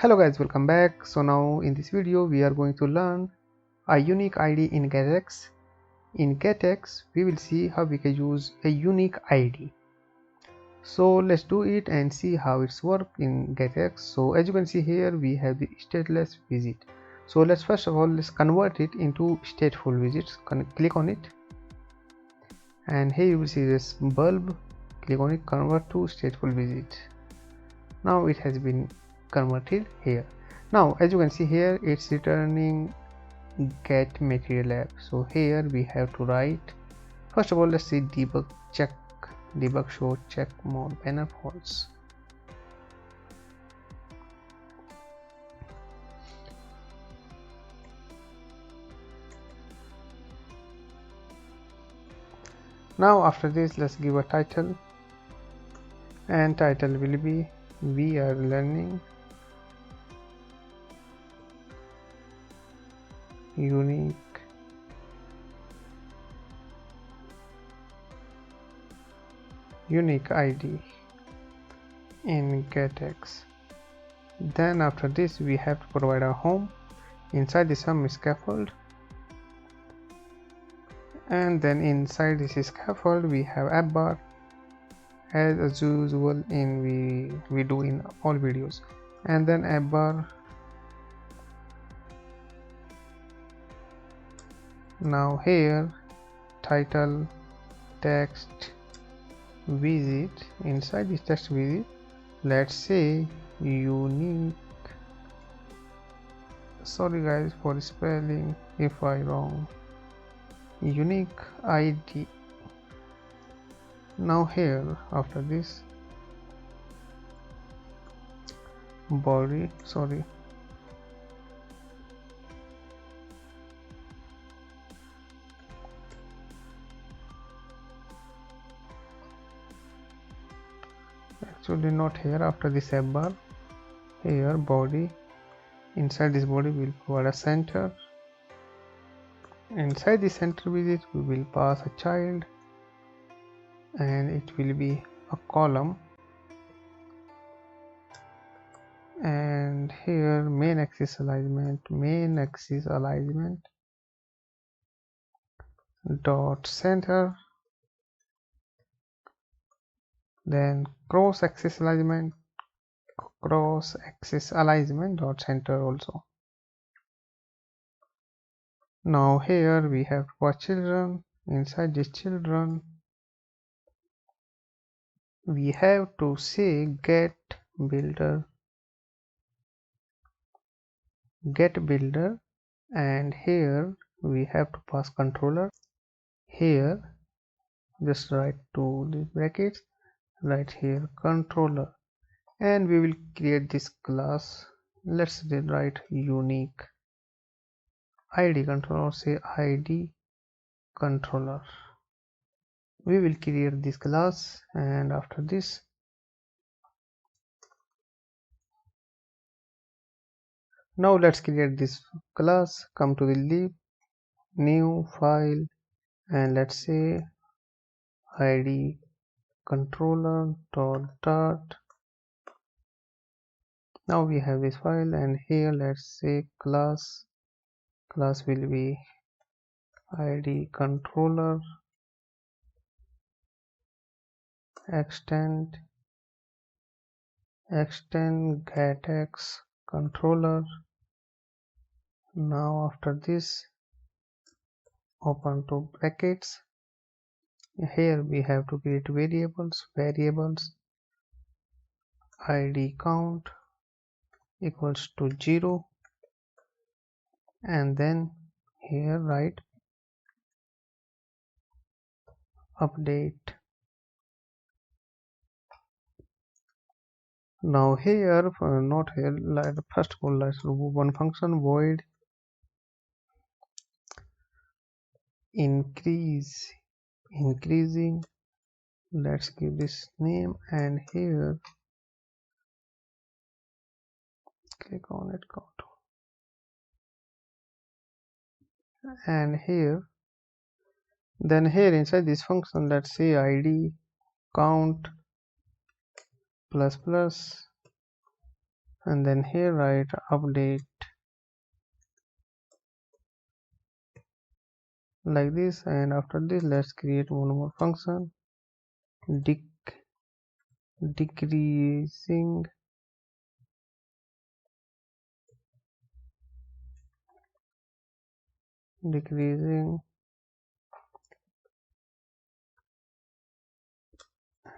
Hello guys, welcome back. So now in this video we are going to learn a unique ID in getX. In getX we will see how we can use a unique ID. So let's do it and see how it's work in getX. So as you can see here we have the stateless visit. So let's first of all let's convert it into stateful visits. Click on it and here you will see this bulb. Click on it, convert to stateful visit. Now it has been converted here. Now as you can see here it's returning get material app. So here we have to write, first of all let's see debug check, debug show check mode banner false. Now after this let's give a title, and title will be we are learning unique ID in getX. Then after this we have to provide a home. Inside this home is scaffold, and then inside this scaffold we have app bar as usual in we do in all videos, and then app bar. Now here title text visit, inside this text visit let's say unique, sorry guys for spelling if I wrong, unique ID. Now here after this body, sorry, actually not here, after this app bar here body, inside this body we'll provide a center. Inside the center visit we will pass a child and it will be a column, and here main axis alignment dot center, then cross axis alignment dot center also. Now here we have for children, inside this children we have to say get builder, and here we have to pass controller. Here just write to the brackets, right here controller, and we will create this class. Let's write unique ID controller, say ID controller. We will create this class, and after this now let's create this class. Come to the lib, new file, and let's say ID controller dot. Now we have this file, and here let's say class will be ID controller extend getX controller. Now after this open to brackets, here we have to create variables ID count equals to 0, and then here write update. Now here not here, first of all let's remove one function, void increasing, let's give this name, and here click on it count, and here then here inside this function let's say ID count plus and then here write update like this, and after this let's create one more function, decreasing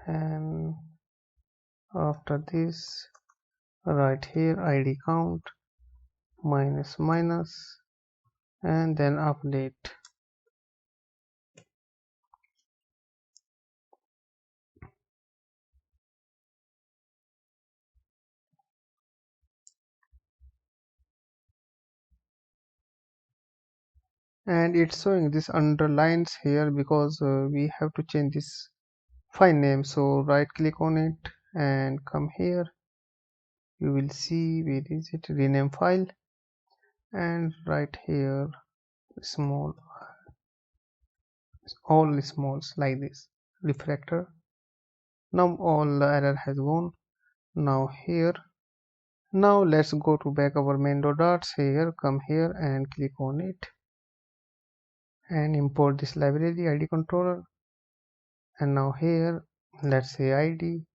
and after this write here id count minus minus and then update. And it's showing this underlines here because we have to change this file name. So right click on it and come here, you will see where is it, rename file, and right here small, all smalls like this, refactor. Now all the error has gone. Now here, now let's go to back our main.darts. Here come here and click on it and import this library id controller. And now here let's say id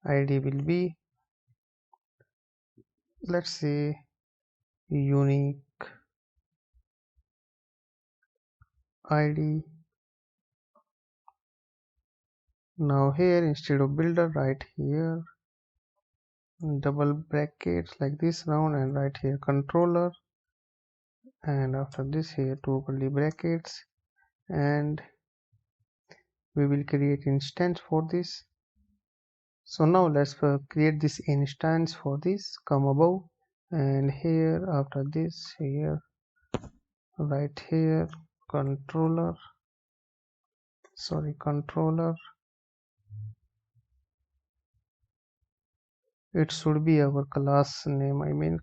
will be, let's say, unique id. Now here instead of builder write here double brackets like this round and write here controller, and after this here two curly brackets, and we will create instance for this. So now let's create this instance for this. Come above and here after this here write here controller, it should be our class name, I mean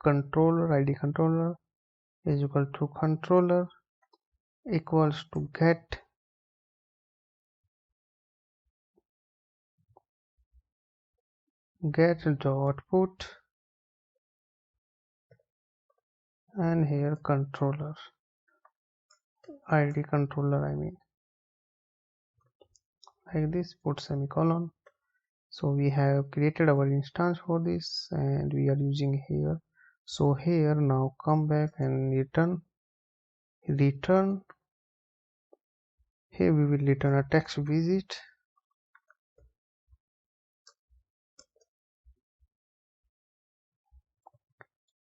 controller id controller is equal to controller equals to get dot put and here controller id controller, I mean like this, put semicolon. So we have created our instance for this and we are using here. So here now come back and return here we will return a text visit.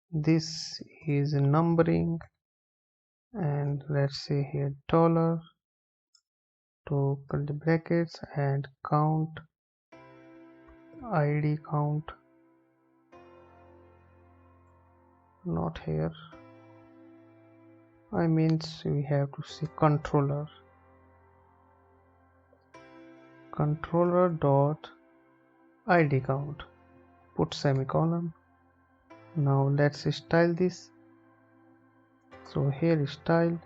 This is numbering, and let's say here dollar to the brackets and count id count, not here, I means we have to say controller dot id count, put semicolon. Now let's style this. So here style,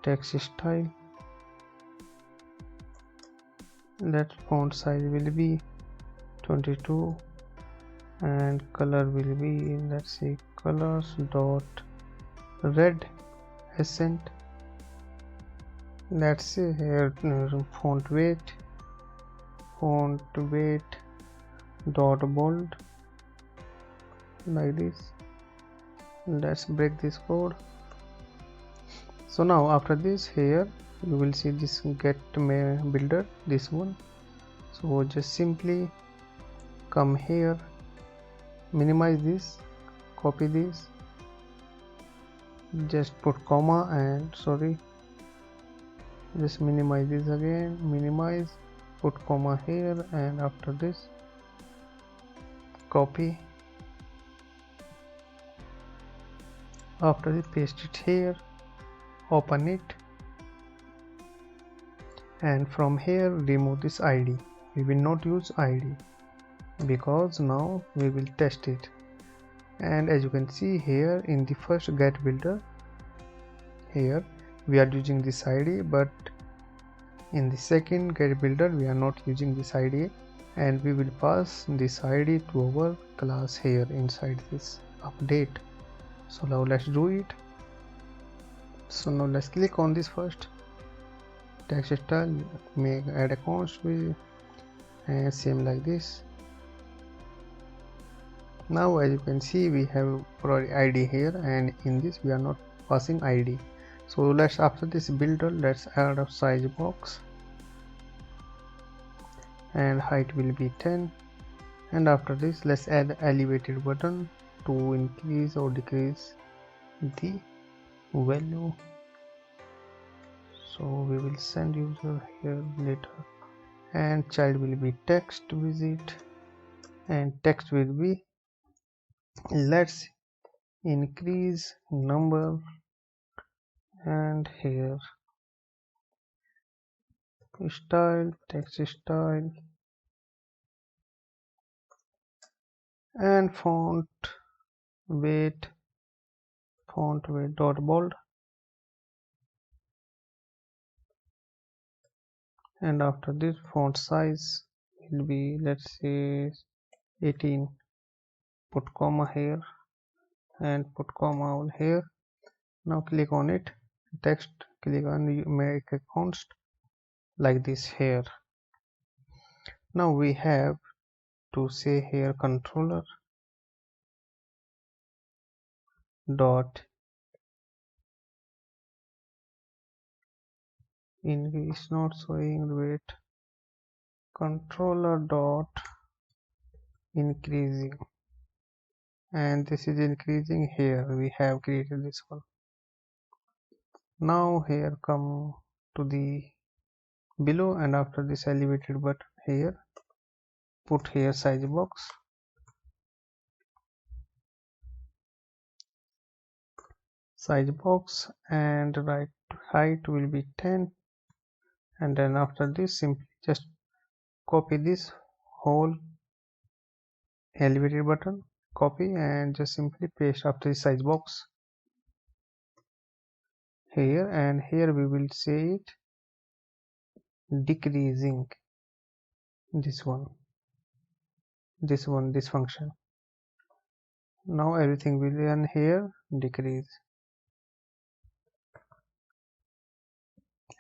text style, let font size will be 22 and color will be, let's say, colors dot red accent. Let's say here font weight dot bold like this. Let's break this code. So now after this here you will see this get builder, this one. So just simply come here, minimize this, copy this, just put comma and just minimize this again, minimize, put comma here, and after this copy, after this paste it here, open it, and from here remove this id. We will not use id because now we will test it. And as you can see here in the first get builder, here we are using this id, but in the second get builder we are not using this id. and we will pass this id to our class here inside this update. So now let's do it. So now let's click on this first text style, make add a const with, and same like this. Now as you can see we have id here, and in this we are not passing id. So let's, after this builder, let's add a size box, and height will be 10. And after this let's add elevated button to increase or decrease the value. So we will send user here later, and child will be text visit, and text will be let's increase number, and here style text style, and weight font weight dot bold, and after this font size will be, let's say, 18. Put comma here and put comma on here. Now click on it, text, click on make a const like this here. Now we have to say here controller dot increase, not showing, wait, controller dot increasing, and this is increasing. Here we have created this one. Now here come to the below, and after this elevated button here put here size box, and right height will be 10. And then after this simply just copy this whole elevated button, copy, and just simply paste after the size box here, and here we will say it decreasing, this function. Now everything will run here decrease,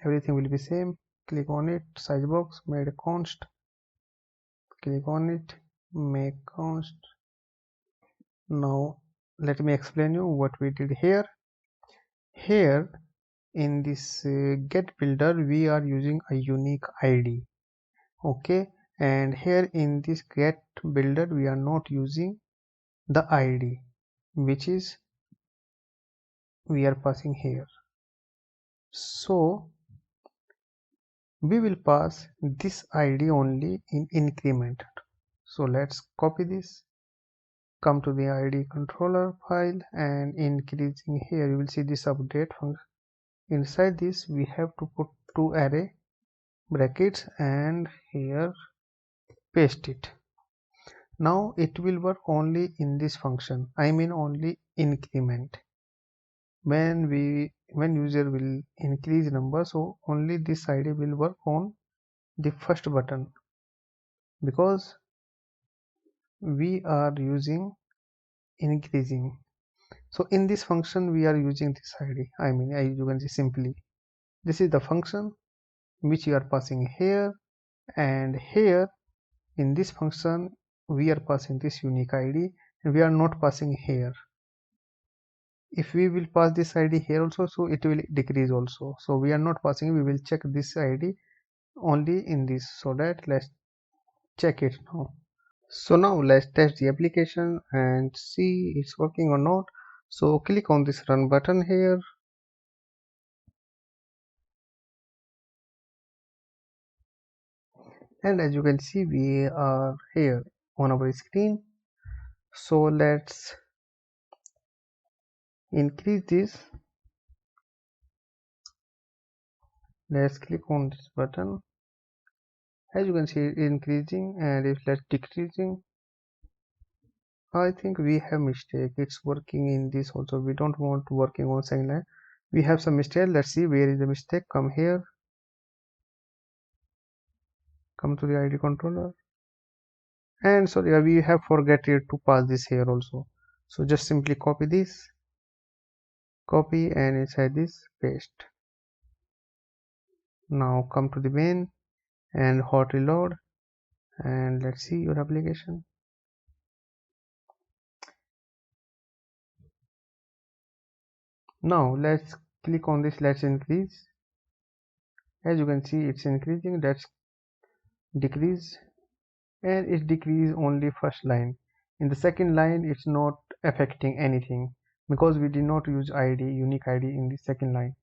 everything will be same. Click on it, size box, made a const, click on it, make const. Now let me explain you what we did here. Here in this get builder we are using a unique id, okay, and here in this get builder we are not using the id which is we are passing here. So we will pass this id only in increment. So let's copy this, come to the id controller file, and increasing here you will see this update function. Inside this we have to put two array brackets, and here paste it. Now it will work only in this function, I mean only increment. When user will increase number, so only this id will work on the first button, because we are using increasing. So in this function we are using this id, I mean you can see simply this is the function which you are passing here, and here in this function we are passing this unique id, and we are not passing here. If we will pass this id here also, so it will decrease also, so we are not passing. We will check this id only in this, so that let's check it now. So now let's test the application and see it's working or not. So click on this run button here, and as you can see we are here on our screen. So let's increase this, let's click on this button. As you can see it's increasing, and if let's decreasing, I think we have mistake. It's working in this also. We don't want working on second line. We have some mistake. Let's see where is the mistake. Come here. Come to the ID controller. And sorry, we have forgotten to pass this here also. So just simply copy this, copy, and inside this paste. Now come to the main and hot reload, and let's see your application. Now let's click on this, let's increase. As you can see, it's increasing. Let's decrease, and it decrease only first line. In the second line it's not affecting anything because we did not use id, unique id, in the second line.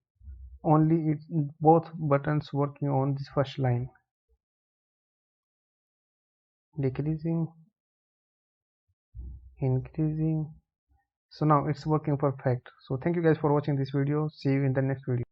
Only it's both buttons working on this first line. Decreasing, increasing. So now it's working perfect. So thank you guys for watching this video. See you in the next video.